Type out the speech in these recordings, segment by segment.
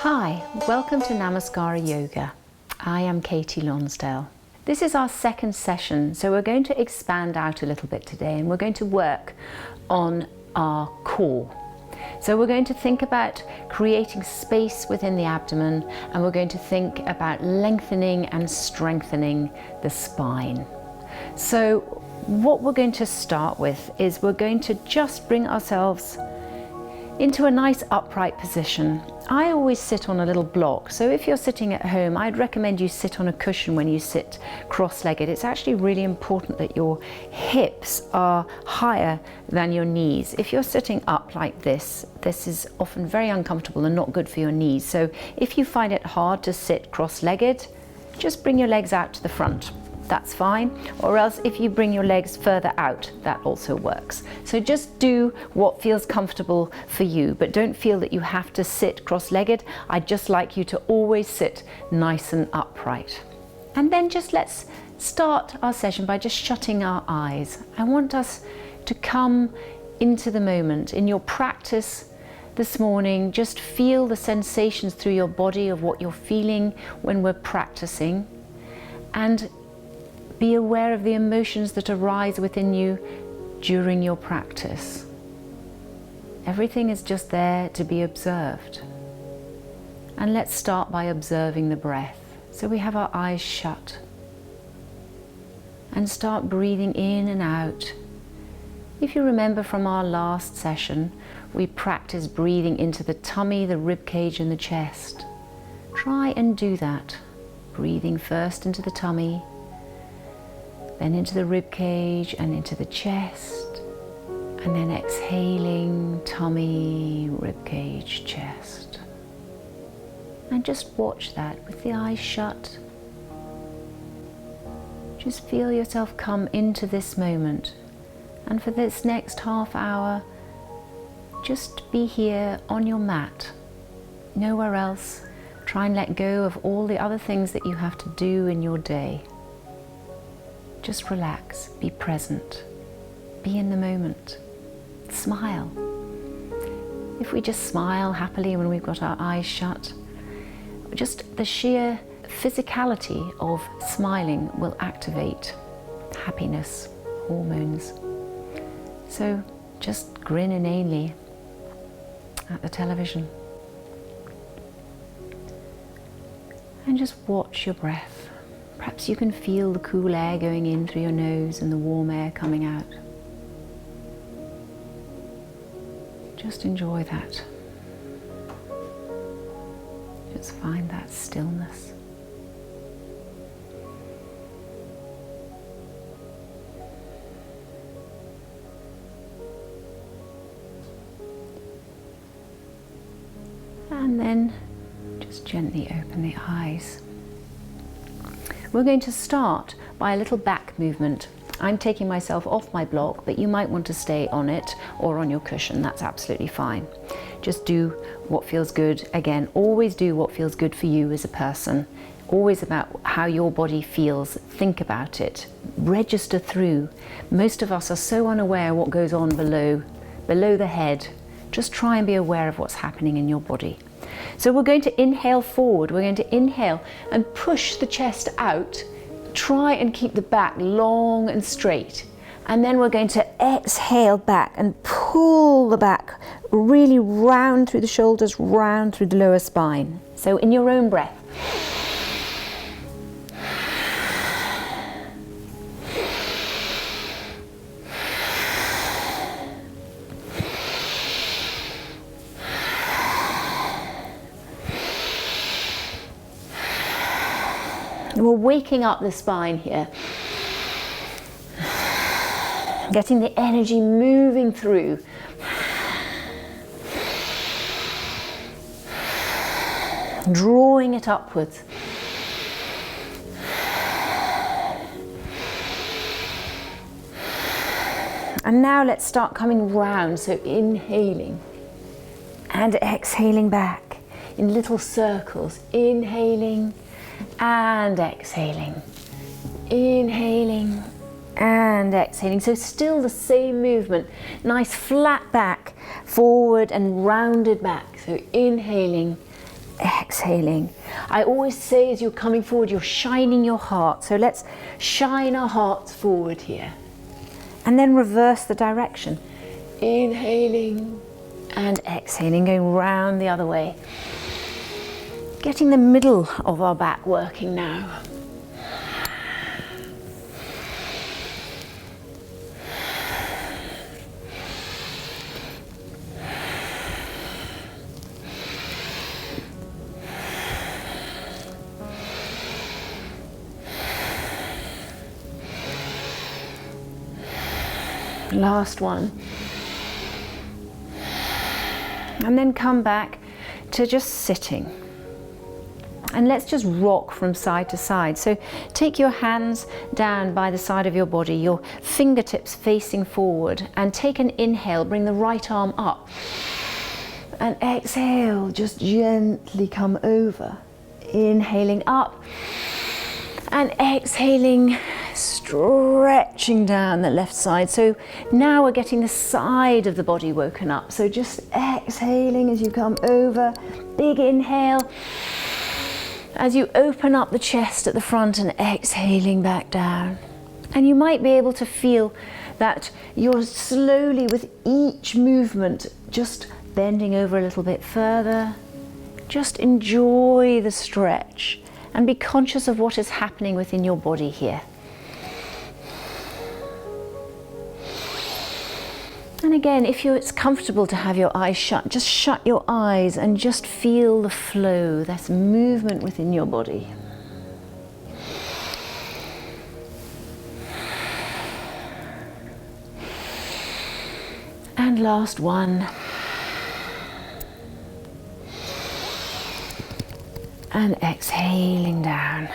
Hi, welcome to Namaskara Yoga. I am Katy Lonsdale. This is our second session, so we're going to expand out a little bit today and we're going to work on our core. So we're going to think about creating space within the abdomen, and we're going to think about lengthening and strengthening the spine. So what we're going to start with is we're going to just bring ourselves into a nice upright position. I always sit on a little block, so if you're sitting at home, I'd recommend you sit on a cushion when you sit cross-legged. It's actually really important that your hips are higher than your knees. If you're sitting up like this, this is often very uncomfortable and not good for your knees. So if you find it hard to sit cross-legged, just bring your legs out to the front. That's fine. Or else if you bring your legs further out, that also works. So just do what feels comfortable for you, but don't feel that you have to sit cross-legged. I'd just like you to always sit nice and upright. And then just let's start our session by just shutting our eyes. I want us to come into the moment. In your practice this morning, just feel the sensations through your body of what you're feeling when we're practicing, and be aware of the emotions that arise within you during your practice. Everything is just there to be observed. And let's start by observing the breath. So we have our eyes shut and start breathing in and out. If you remember from our last session, we practiced breathing into the tummy, the rib cage and the chest. Try and do that. Breathing first into the tummy, then into the rib cage and into the chest, and then exhaling, tummy, rib cage, chest. And just watch that with the eyes shut. Just feel yourself come into this moment. And for this next half hour, just be here on your mat, nowhere else. Try and let go of all the other things that you have to do in your day. Just relax, be present, be in the moment, smile. If we just smile happily when we've got our eyes shut, just the sheer physicality of smiling will activate happiness hormones. So just grin inanely at the television and just watch your breath. Perhaps you can feel the cool air going in through your nose and the warm air coming out. Just enjoy that. Just find that stillness. And then just gently open the eyes. We're going to start by a little back movement. I'm taking myself off my block, but you might want to stay on it or on your cushion. That's absolutely fine. Just do what feels good. Again, always do what feels good for you as a person. Always about how your body feels. Think about it. Register through. Most of us are so unaware what goes on below the head. Just try and be aware of what's happening in your body. So we're going to inhale forward. We're going to inhale and push the chest out. Try and keep the back long and straight. And then we're going to exhale back and pull the back really round through the shoulders, round through the lower spine. So in your own breath. And we're waking up the spine here. Getting the energy moving through. Drawing it upwards. And now let's start coming round, so inhaling and exhaling back in little circles, inhaling and exhaling, Inhaling and exhaling. So still the same movement. Nice flat back, forward and rounded back. So inhaling, exhaling. I always say as you're coming forward, you're shining your heart. So let's shine our hearts forward here. And then reverse the direction. Inhaling and exhaling, going round the other way. Getting the middle of our back working now. Last one. And then come back to just sitting. And let's just rock from side to side. So take your hands down by the side of your body, your fingertips facing forward, and take an inhale, bring the right arm up. And exhale, just gently come over. Inhaling up and exhaling, stretching down the left side. So now we're getting the side of the body woken up. So just exhaling as you come over, big inhale. As you open up the chest at the front and exhaling back down. And you might be able to feel that you're slowly, with each movement, just bending over a little bit further. Just enjoy the stretch and be conscious of what is happening within your body here. And again, if it's comfortable to have your eyes shut, just shut your eyes and just feel the flow, that's movement within your body. And last one. And exhaling down.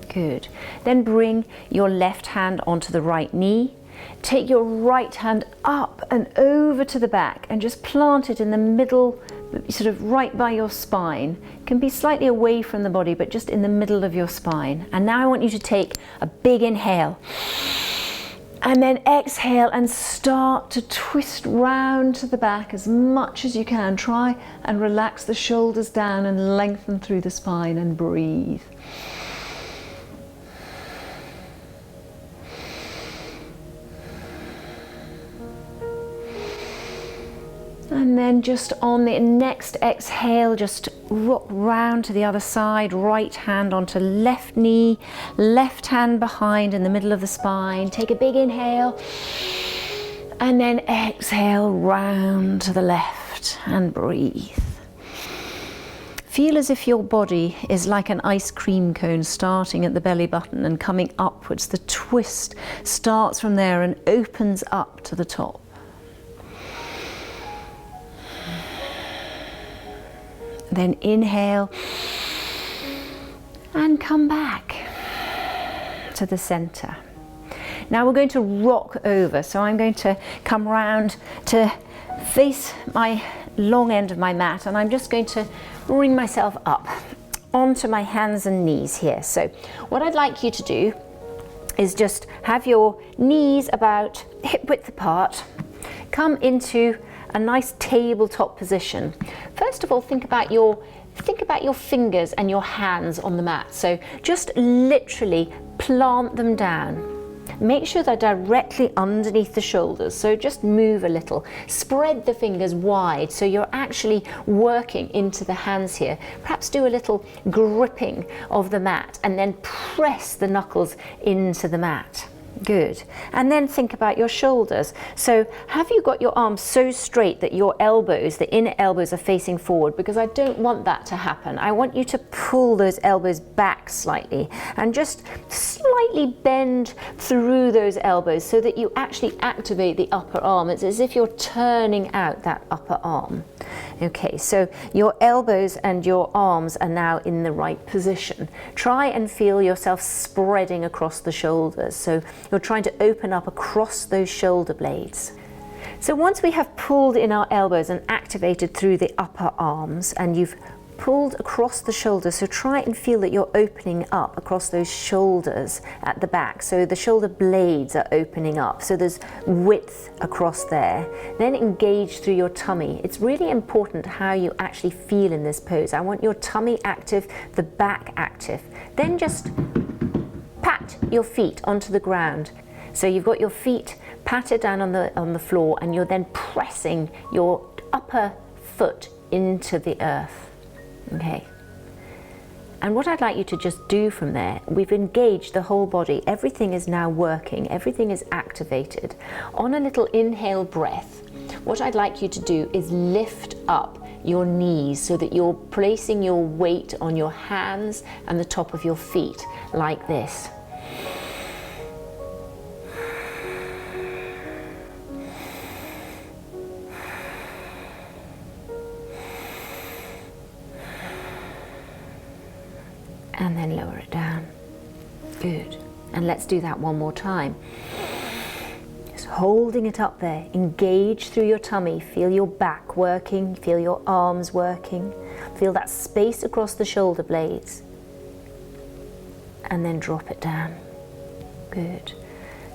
Good. Then bring your left hand onto the right knee. Take your right hand up and over to the back and just plant it in the middle, sort of right by your spine. It can be slightly away from the body, but just in the middle of your spine. And now I want you to take a big inhale. And then exhale and start to twist round to the back as much as you can. Try and relax the shoulders down and lengthen through the spine and breathe. And then just on the next exhale, just rock round to the other side, right hand onto left knee, left hand behind in the middle of the spine. Take a big inhale and then exhale round to the left and breathe. Feel as if your body is like an ice cream cone starting at the belly button and coming upwards. The twist starts from there and opens up to the top. Then inhale and come back to the center. Now we're going to rock over. So I'm going to come round to face my long end of my mat, and I'm just going to bring myself up onto my hands and knees here. So what I'd like you to do is just have your knees about hip width apart, come into a nice tabletop position. First of all, think about your fingers and your hands on the mat. So just literally plant them down. Make sure they're directly underneath the shoulders. So just move a little. Spread the fingers wide so you're actually working into the hands here. Perhaps do a little gripping of the mat and then press the knuckles into the mat. Good. And then think about your shoulders. So have you got your arms so straight that your elbows, the inner elbows, are facing forward? Because I don't want that to happen. I want you to pull those elbows back slightly and just slightly bend through those elbows so that you actually activate the upper arm. It's as if you're turning out that upper arm. Okay, so your elbows and your arms are now in the right position. Try and feel yourself spreading across the shoulders. So you're trying to open up across those shoulder blades. So once we have pulled in our elbows and activated through the upper arms, and you've pulled across the shoulders. So try and feel that you're opening up across those shoulders at the back. So the shoulder blades are opening up. So there's width across there. Then engage through your tummy. It's really important how you actually feel in this pose. I want your tummy active, the back active. Then just pat your feet onto the ground. So you've got your feet patted down on the floor, and you're then pressing your upper foot into the earth. Okay. And what I'd like you to just do from there, we've engaged the whole body. Everything is now working. Everything is activated. On a little inhale breath, what I'd like you to do is lift up your knees so that you're placing your weight on your hands and the top of your feet like this. And then lower it down. Good. And let's do that one more time. Just holding it up there. Engage through your tummy. Feel your back working. Feel your arms working. Feel that space across the shoulder blades. And then drop it down. Good.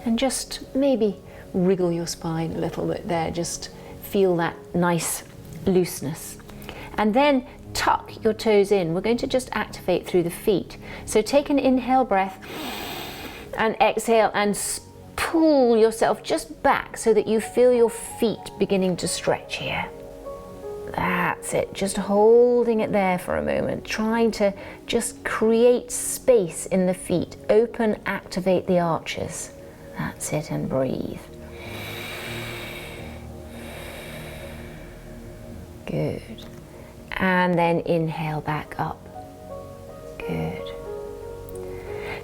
And just maybe wriggle your spine a little bit there. Just feel that nice looseness. And then tuck your toes in. We're going to just activate through the feet. So take an inhale breath and exhale and pull yourself just back so that you feel your feet beginning to stretch here. That's it. Just holding it there for a moment, trying to just create space in the feet. Open, activate the arches. That's it, and breathe. Good. And then inhale back up. Good.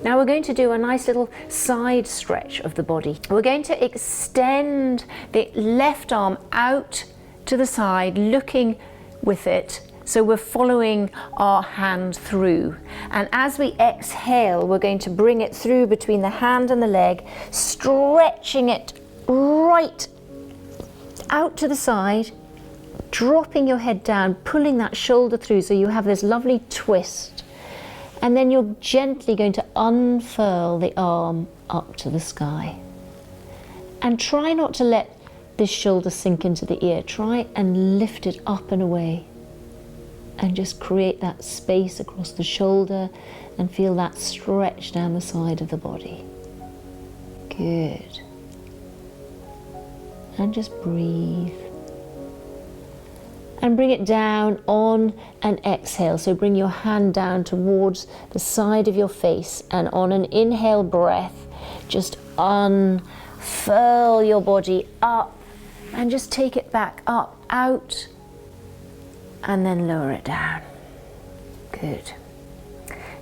Now we're going to do a nice little side stretch of the body. We're going to extend the left arm out to the side, looking with it. So we're following our hand through. And as we exhale, we're going to bring it through between the hand and the leg, stretching it right out to the side, dropping your head down, pulling that shoulder through so you have this lovely twist. And then you're gently going to unfurl the arm up to the sky. And try not to let this shoulder sink into the ear. Try and lift it up and away. And just create that space across the shoulder and feel that stretch down the side of the body. Good. And just breathe. And bring it down on an exhale. So bring your hand down towards the side of your face, and on an inhale breath, just unfurl your body up and just take it back up, out, and then lower it down. Good.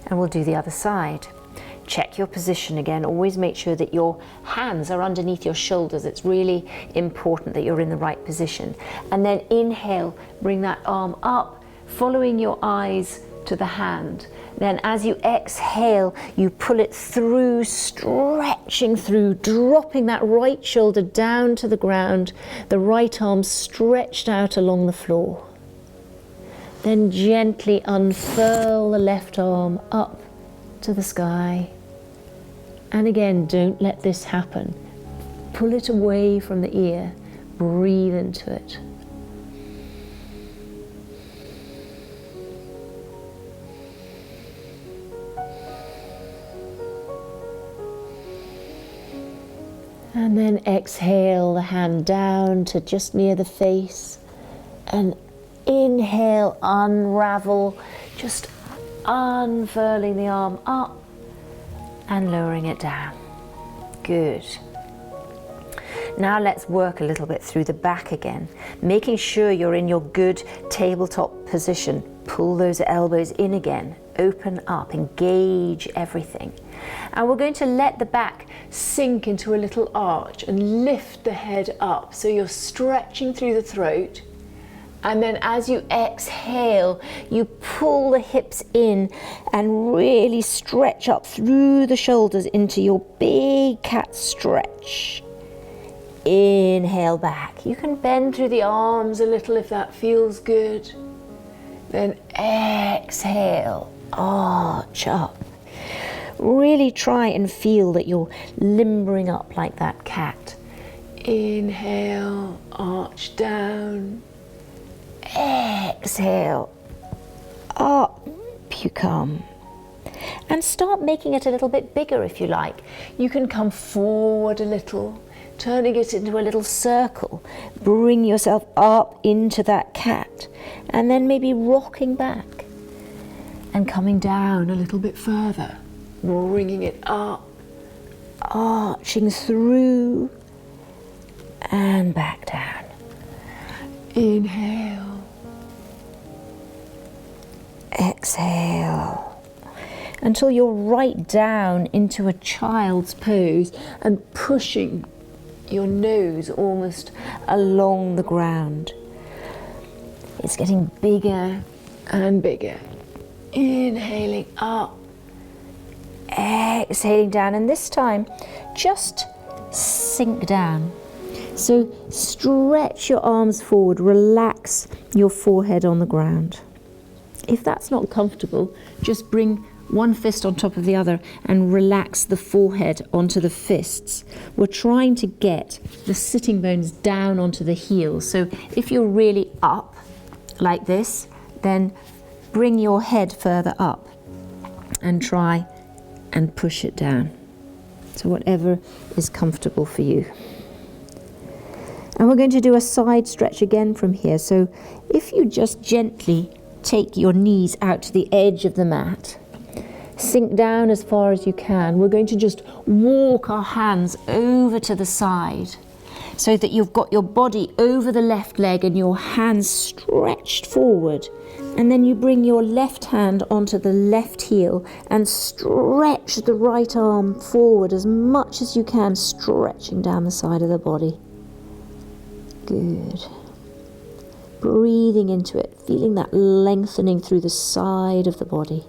And we'll do the other side. Check your position again. Always make sure that your hands are underneath your shoulders. It's really important that you're in the right position. And then inhale, bring that arm up, following your eyes to the hand. Then as you exhale, you pull it through, stretching through, dropping that right shoulder down to the ground, the right arm stretched out along the floor. Then gently unfurl the left arm up to the sky. And again, don't let this happen. Pull it away from the ear. Breathe into it. And then exhale the hand down to just near the face. And inhale, unravel, just unfurling the arm up and lowering it down. Good. Now let's work a little bit through the back again, making sure you're in your good tabletop position. Pull those elbows in again, open up, engage everything. And we're going to let the back sink into a little arch and lift the head up. So you're stretching through the throat. And then as you exhale, you pull the hips in and really stretch up through the shoulders into your big cat stretch. Inhale back. You can bend through the arms a little if that feels good. Then exhale, arch up. Really try and feel that you're limbering up like that cat. Inhale, arch down. Exhale, up you come. And start making it a little bit bigger if you like. You can come forward a little, turning it into a little circle. Bring yourself up into that cat, and then maybe rocking back and coming down a little bit further, bringing it up, arching through and back down. Inhale, exhale, until you're right down into a child's pose and pushing your nose almost along the ground. It's getting bigger and bigger. Inhaling up, exhaling down, and this time just sink down. So stretch your arms forward, relax your forehead on the ground. If that's not comfortable, just bring one fist on top of the other and relax the forehead onto the fists. We're trying to get the sitting bones down onto the heels. So if you're really up like this, then bring your head further up and try and push it down. So whatever is comfortable for you. And we're going to do a side stretch again from here. So if you just gently take your knees out to the edge of the mat, sink down as far as you can. We're going to just walk our hands over to the side so that you've got your body over the left leg and your hands stretched forward. And then you bring your left hand onto the left heel and stretch the right arm forward as much as you can, stretching down the side of the body. Good. Breathing into it, feeling that lengthening through the side of the body.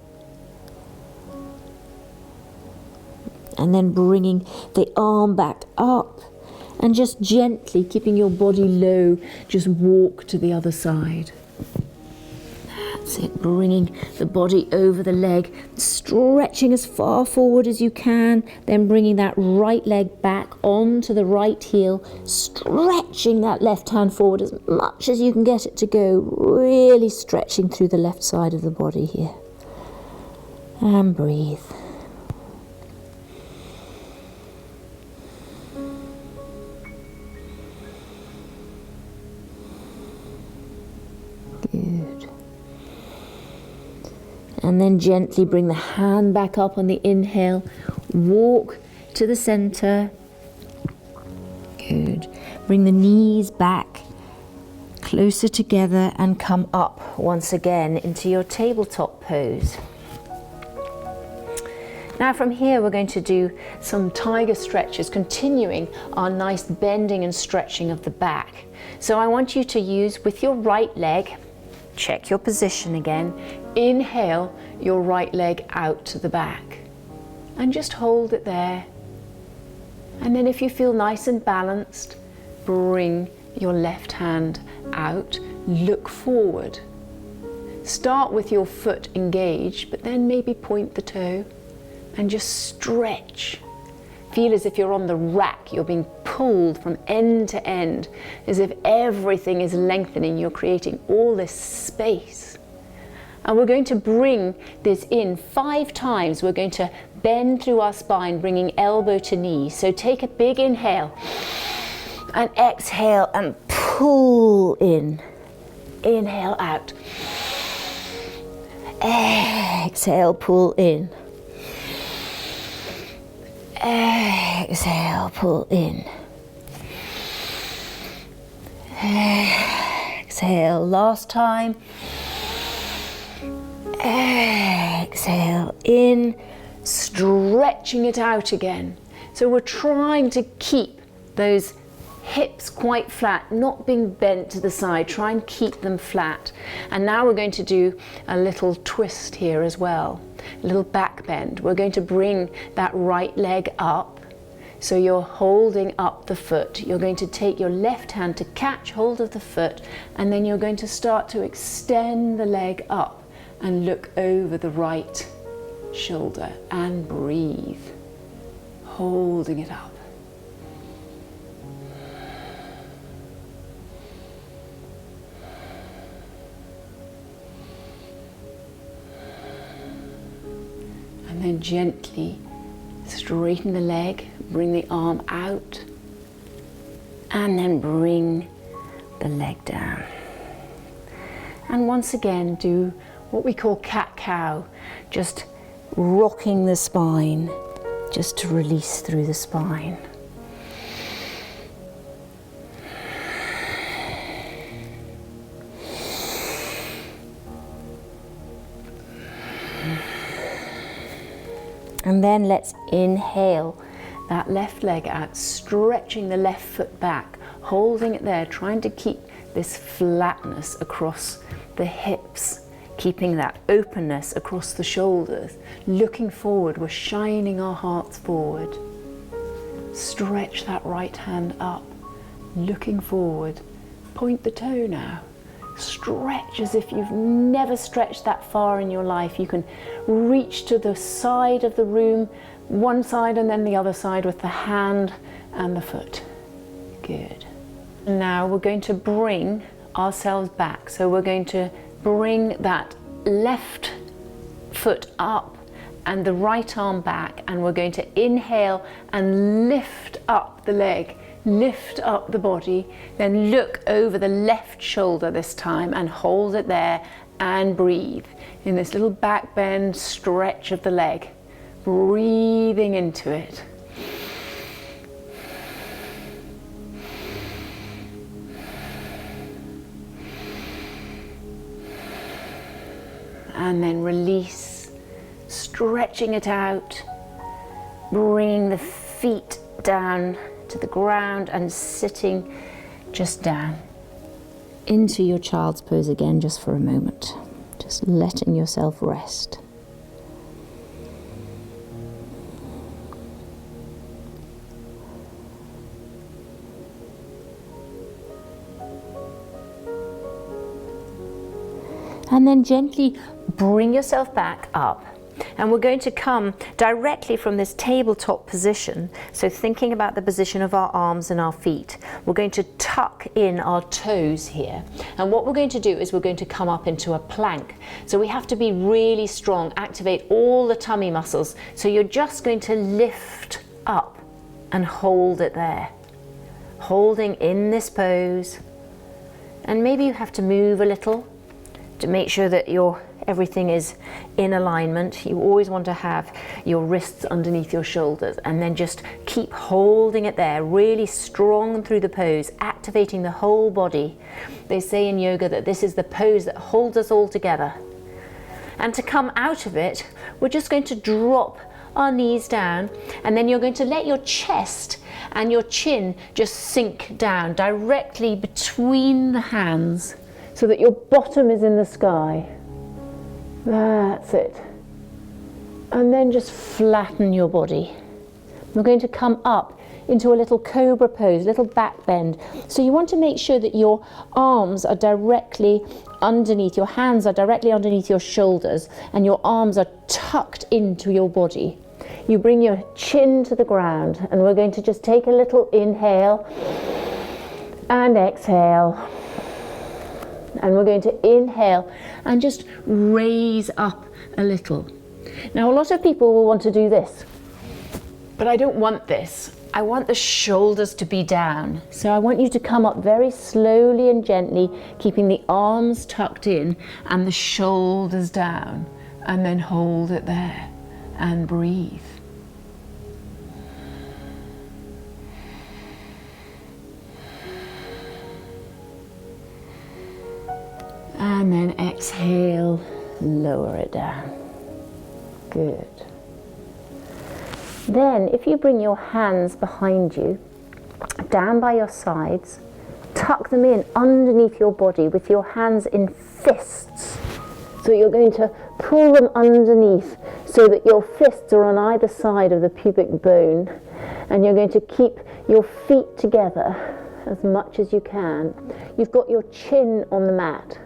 And then bringing the arm back up and just gently keeping your body low, just walk to the other side. That's it, bringing the body over the leg, stretching as far forward as you can, then bringing that right leg back onto the right heel, stretching that left hand forward as much as you can get it to go, really stretching through the left side of the body here. And breathe. Good. And then gently bring the hand back up on the inhale. Walk to the center. Good. Bring the knees back closer together and come up once again into your tabletop pose. Now from here we're going to do some tiger stretches, continuing our nice bending and stretching of the back. So I want you to use with your right leg, check your position again, inhale your right leg out to the back and just hold it there. And then if you feel nice and balanced, bring your left hand out, look forward. Start with your foot engaged, but then maybe point the toe and just stretch. Feel as if you're on the rack, you're being pulled from end to end, as if everything is lengthening, you're creating all this space. And we're going to bring this in 5 times. We're going to bend through our spine, bringing elbow to knee. So take a big inhale and exhale and pull in. Inhale out. Exhale, pull in. Exhale, pull in. Exhale, last time. Exhale, in, stretching it out again. So we're trying to keep those hips quite flat, not being bent to the side. Try and keep them flat. And now we're going to do a little twist here as well, a little back bend. We're going to bring that right leg up, So you're holding up the foot. You're going to take your left hand to catch hold of the foot, and then you're going to start to extend the leg up and look over the right shoulder and breathe, holding it up. And then gently straighten the leg, bring the arm out, and then bring the leg down. And once again, do what we call cat-cow, just rocking the spine, just to release through the spine. And then let's inhale that left leg out, stretching the left foot back, holding it there, trying to keep this flatness across the hips, keeping that openness across the shoulders, looking forward. We're shining our hearts forward. Stretch that right hand up, looking forward. Point the toe now. Stretch as if you've never stretched that far in your life. You can reach to the side of the room, one side and then the other side with the hand and the foot. Good. Now we're going to bring ourselves back. So we're going to bring that left foot up and the right arm back, and we're going to inhale and lift up the leg. Lift up the body, then look over the left shoulder this time and hold it there and breathe in this little back bend stretch of the leg, breathing into it. And then release, stretching it out, bringing the feet down to the ground and sitting just down into your child's pose again, just for a moment, just letting yourself rest. And then gently bring yourself back up. And we're going to come directly from this tabletop position, so thinking about the position of our arms and our feet. We're going to tuck in our toes here. And what we're going to do is we're going to come up into a plank. So we have to be really strong, activate all the tummy muscles. So you're just going to lift up and hold it there. Holding in this pose. And maybe you have to move a little to make sure that everything is in alignment. You always want to have your wrists underneath your shoulders, and then just keep holding it there, really strong through the pose, activating the whole body. They say in yoga that this is the pose that holds us all together. And to come out of it, we're just going to drop our knees down, and then you're going to let your chest and your chin just sink down directly between the hands so that your bottom is in the sky. That's it. And then just flatten your body. We're going to come up into a little Cobra Pose, little back bend. So you want to make sure that your arms are directly underneath, your hands are directly underneath your shoulders, and your arms are tucked into your body. You bring your chin to the ground, and we're going to just take a little inhale and exhale. And we're going to inhale and just raise up a little. Now, a lot of people will want to do this, but I don't want this. I want the shoulders to be down. So I want you to come up very slowly and gently, keeping the arms tucked in and the shoulders down, and then hold it there and breathe. And then exhale, lower it down. Good. Then if you bring your hands behind you, down by your sides, tuck them in underneath your body with your hands in fists. So you're going to pull them underneath so that your fists are on either side of the pubic bone. And you're going to keep your feet together as much as you can. You've got your chin on the mat.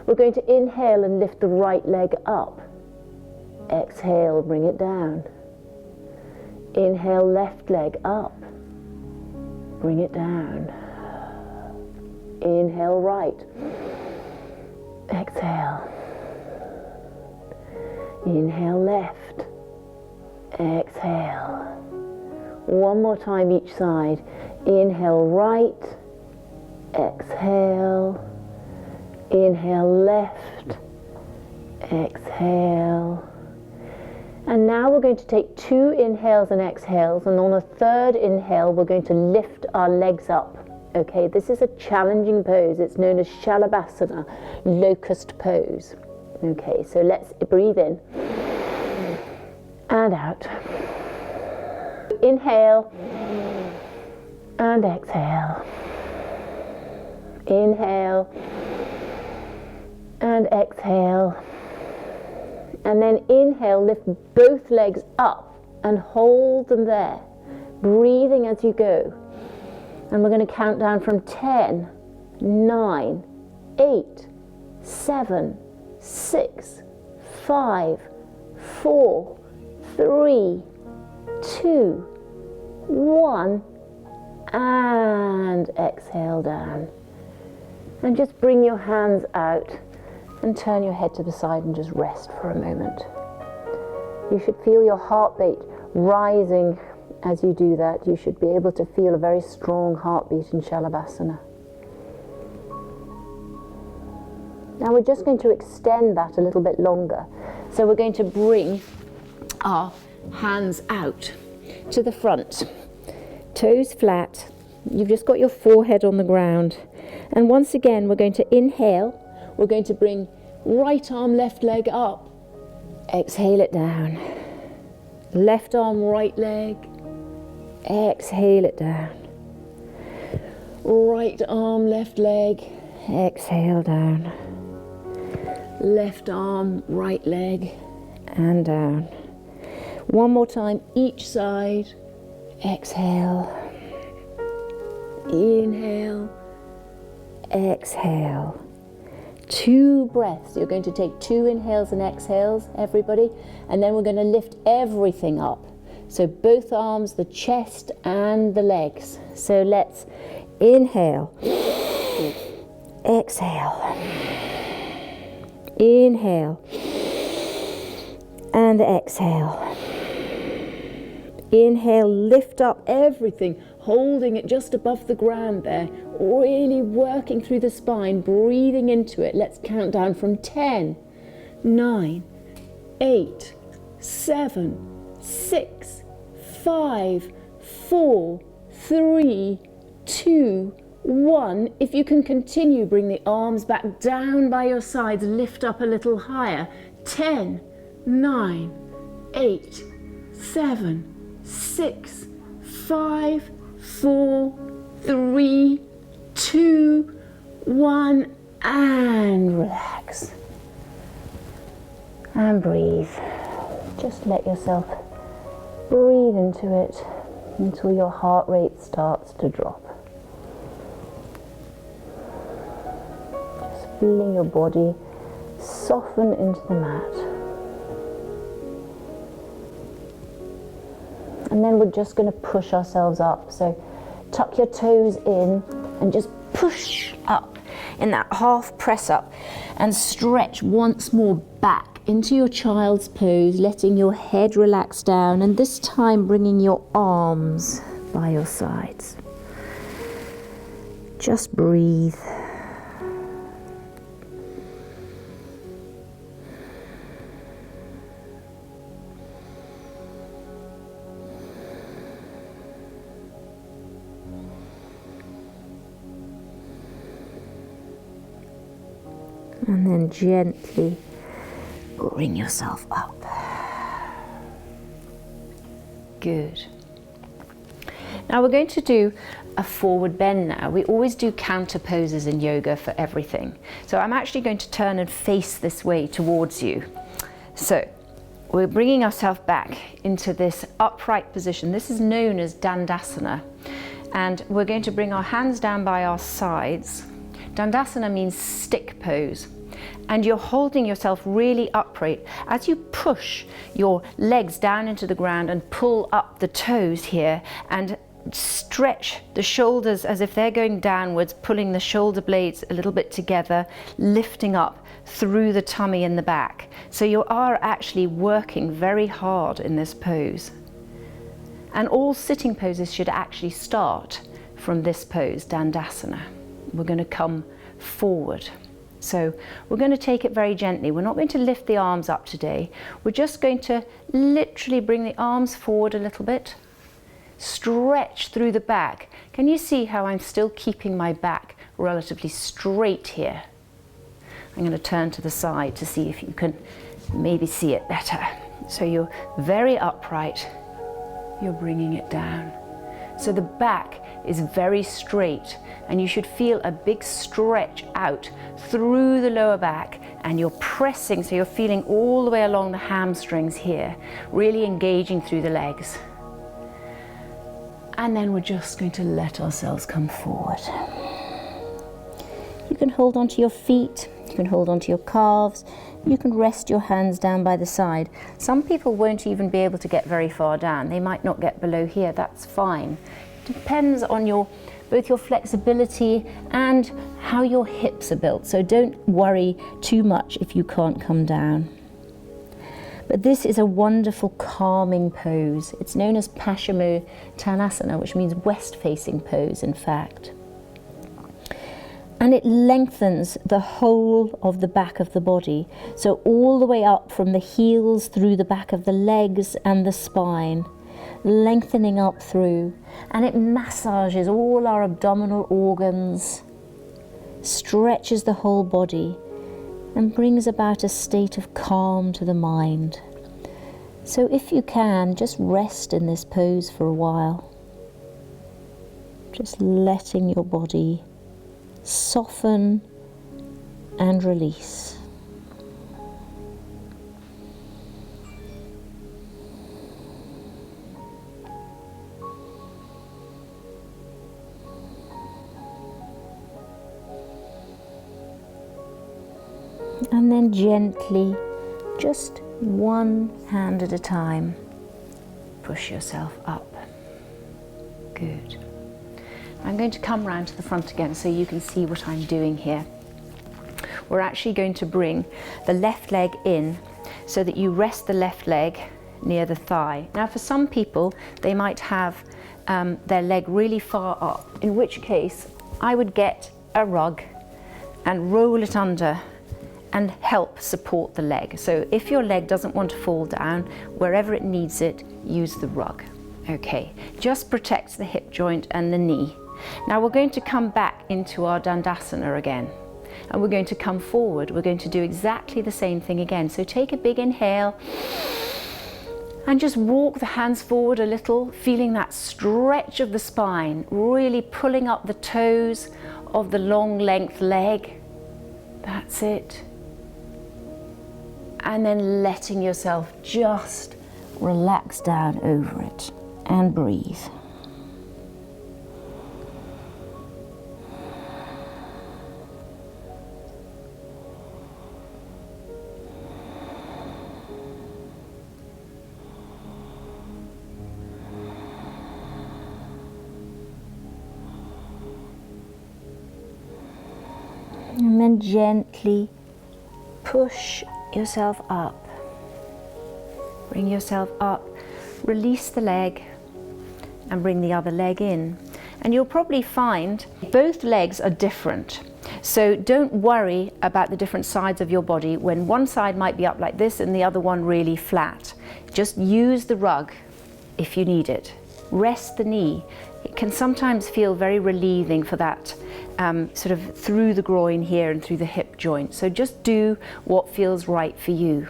We're going to inhale and lift the right leg up. Exhale, bring it down. Inhale, left leg up. Bring it down. Inhale, right. Exhale. Inhale, left. Exhale. One more time each side. Inhale, right. Exhale. Inhale, left. Exhale. And now we're going to take 2 inhales and exhales, and on a 3rd inhale we're going to lift our legs up. Okay, this is a challenging pose. It's known as Shalabhasana, locust pose. Okay, so let's breathe in and out. Inhale and exhale. Inhale and exhale. And then inhale, lift both legs up and hold them there, breathing as you go. And we're going to count down from 10, 9, 8, 7, 6, 5, 4, 3, 2, 1, and exhale down. And just bring your hands out and turn your head to the side and just rest for a moment. You should feel your heartbeat rising as you do that. You should be able to feel a very strong heartbeat in Shalabhasana. Now we're just going to extend that a little bit longer. So we're going to bring our hands out to the front, toes flat. You've just got your forehead on the ground. And once again, we're going to inhale. We're going to bring right arm, left leg up. Exhale it down. Left arm, right leg. Exhale it down. Right arm, left leg. Exhale down. Left arm, right leg, and down. One more time each side. Exhale. Inhale. Exhale. 2 breaths. You're going to take 2 inhales and exhales, everybody, and then we're going to lift everything up. So both arms, the chest and the legs. So let's inhale. Exhale. Inhale and exhale. Inhale, lift up everything, holding it just above the ground there, really working through the spine, breathing into it. Let's count down from 10, 9, 8, 7, 6, 5, 4, 3, 2, 1. If you can continue, bring the arms back down by your sides, lift up a little higher. 10, 9, 8, 7, 6, 5, 4, 3, 2, 1, and relax. And breathe. Just let yourself breathe into it until your heart rate starts to drop. Just feeling your body soften into the mat. And then we're just going to push ourselves up. So tuck your toes in and just push up in that half press up and stretch once more back into your child's pose, letting your head relax down, and this time bringing your arms by your sides. Just breathe. And then gently bring yourself up. Good. Now we're going to do a forward bend now. We always do counter poses in yoga for everything. So I'm actually going to turn and face this way towards you. So we're bringing ourselves back into this upright position. This is known as Dandasana. And we're going to bring our hands down by our sides. Dandasana means stick pose. And you're holding yourself really upright. As you push your legs down into the ground and pull up the toes here and stretch the shoulders as if they're going downwards, pulling the shoulder blades a little bit together, lifting up through the tummy and the back. So you are actually working very hard in this pose. And all sitting poses should actually start from this pose, Dandasana. We're going to come forward. So we're going to take it very gently. We're not going to lift the arms up today. We're just going to literally bring the arms forward a little bit. Stretch through the back. Can you see how I'm still keeping my back relatively straight here? I'm going to turn to the side to see if you can maybe see it better. So you're very upright. You're bringing it down. So the back is very straight, and you should feel a big stretch out through the lower back, and you're pressing, so you're feeling all the way along the hamstrings here, really engaging through the legs. And then we're just going to let ourselves come forward. You can hold onto your feet, you can hold onto your calves, you can rest your hands down by the side. Some people won't even be able to get very far down. They might not get below here, that's fine. Depends on both your flexibility and how your hips are built. So don't worry too much if you can't come down. But this is a wonderful calming pose. It's known as Paschimottanasana, which means west-facing pose, in fact. And it lengthens the whole of the back of the body. So all the way up from the heels through the back of the legs and the spine, lengthening up through. And it massages all our abdominal organs, stretches the whole body, and brings about a state of calm to the mind. So if you can, just rest in this pose for a while. Just letting your body soften and release. And then gently, just one hand at a time, push yourself up. Good. I'm going to come round to the front again so you can see what I'm doing here. We're actually going to bring the left leg in so that you rest the left leg near the thigh. Now for some people, they might have their leg really far up, in which case I would get a rug and roll it under and help support the leg. So if your leg doesn't want to fall down, wherever it needs it, use the rug. Okay, just protects the hip joint and the knee. Now we're going to come back into our Dandasana again, and we're going to come forward. We're going to do exactly the same thing again. So take a big inhale and just walk the hands forward a little, feeling that stretch of the spine, really pulling up the toes of the long length leg. That's it. And then letting yourself just relax down over it and breathe. And then gently push yourself up. Bring yourself up, release the leg, and bring the other leg in. And you'll probably find both legs are different. So don't worry about the different sides of your body when one side might be up like this and the other one really flat. Just use the rug if you need it. Rest the knee. It can sometimes feel very relieving for that sort of through the groin here and through the hip joint. So just do what feels right for you.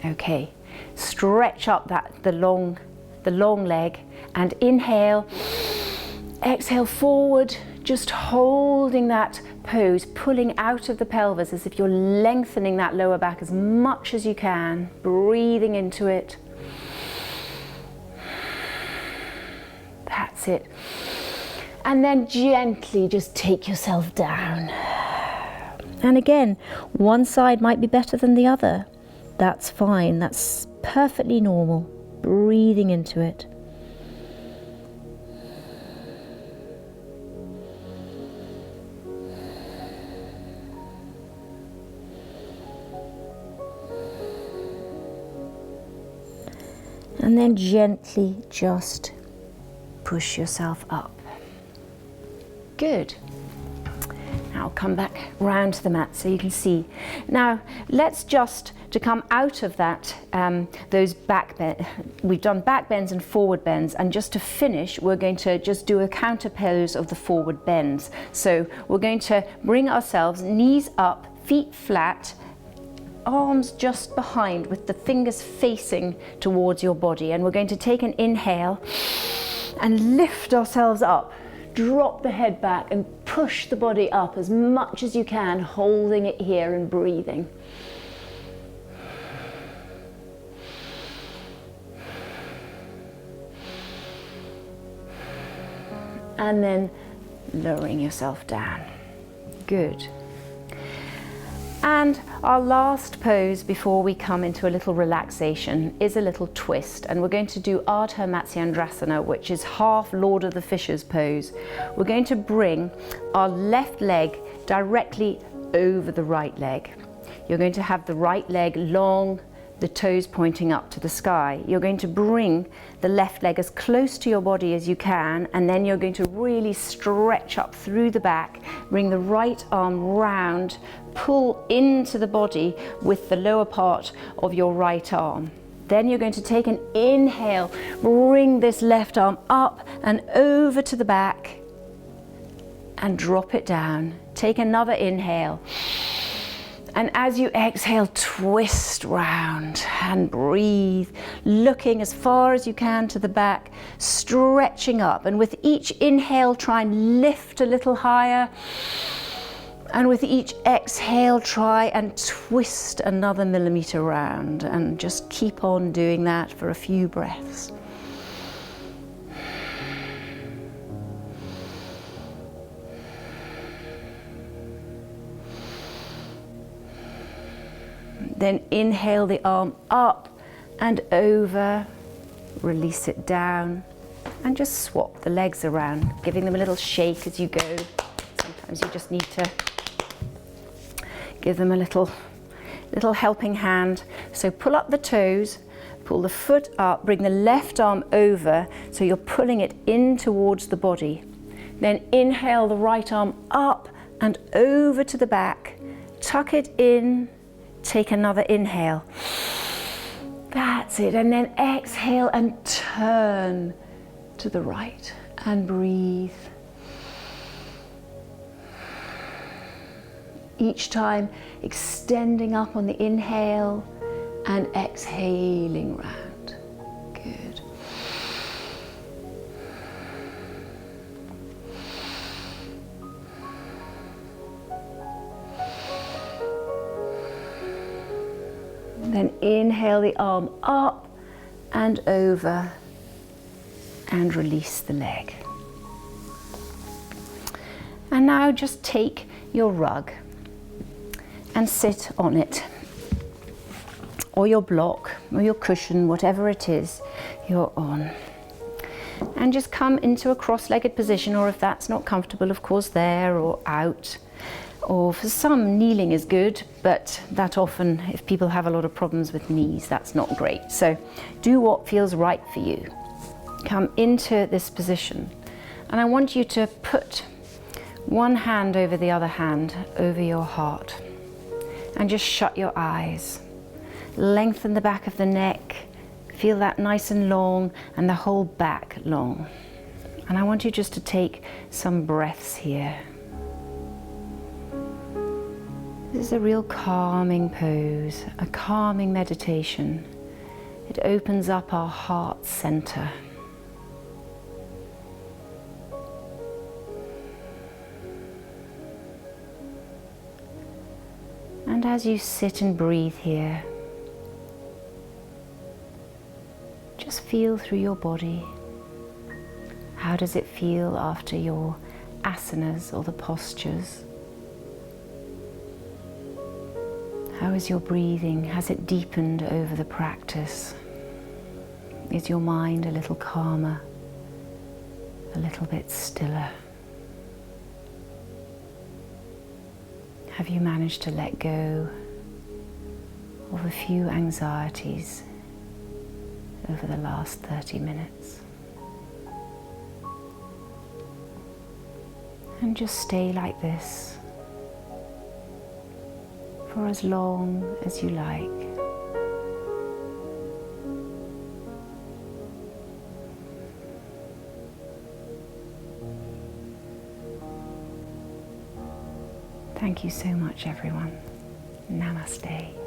Okay, stretch up the long leg and inhale, exhale forward just holding that pose, pulling out of the pelvis as if you're lengthening that lower back as much as you can, breathing into it. That's it. And then gently just take yourself down. And again, one side might be better than the other. That's fine, that's perfectly normal. Breathing into it. And then gently just push yourself up. Good. Now come back round to the mat so you can see. Now let's just, to come out of that, those back bends, we've done back bends and forward bends, and just to finish we're going to just do a counter pose of the forward bends. So we're going to bring ourselves knees up, feet flat, arms just behind with the fingers facing towards your body, and we're going to take an inhale and lift ourselves up, drop the head back and push the body up as much as you can, holding it here and breathing. And then lowering yourself down. Good. And our last pose before we come into a little relaxation is a little twist, and we're going to do Ardha Matsyendrasana, which is half Lord of the Fishes pose. We're going to bring our left leg directly over the right leg. You're going to have the right leg long, the toes pointing up to the sky. You're going to bring the left leg as close to your body as you can, and then you're going to really stretch up through the back, bring the right arm round, pull into the body with the lower part of your right arm. Then you're going to take an inhale, bring this left arm up and over to the back and drop it down. Take another inhale. And as you exhale, twist round and breathe, looking as far as you can to the back, stretching up. And with each inhale, try and lift a little higher. And with each exhale, try and twist another millimeter round. And just keep on doing that for a few breaths. Then inhale the arm up and over, release it down, and just swap the legs around, giving them a little shake as you go. Sometimes you just need to give them a little helping hand. So pull up the toes, pull the foot up, bring the left arm over so you're pulling it in towards the body. Then inhale the right arm up and over to the back, tuck it in. Take another inhale. That's it. And then exhale and turn to the right and breathe. Each time extending up on the inhale and exhaling round. Good. Then inhale the arm up and over and release the leg. And now just take your rug and sit on it, or your block, or your cushion, whatever it is you're on. And just come into a cross-legged position, or if that's not comfortable, of course, there or out. Or for some, kneeling is good, but that often, if people have a lot of problems with knees, that's not great. So do what feels right for you. Come into this position. And I want you to put one hand over the other hand over your heart. And just shut your eyes. Lengthen the back of the neck. Feel that nice and long, and the whole back long. And I want you just to take some breaths here. This is a real calming pose, a calming meditation. It opens up our heart center. And as you sit and breathe here, just feel through your body. How does it feel after your asanas or the postures? How is your breathing? Has it deepened over the practice? Is your mind a little calmer, a little bit stiller? Have you managed to let go of a few anxieties over the last 30 minutes? And just stay like this for as long as you like. Thank you so much, everyone. Namaste.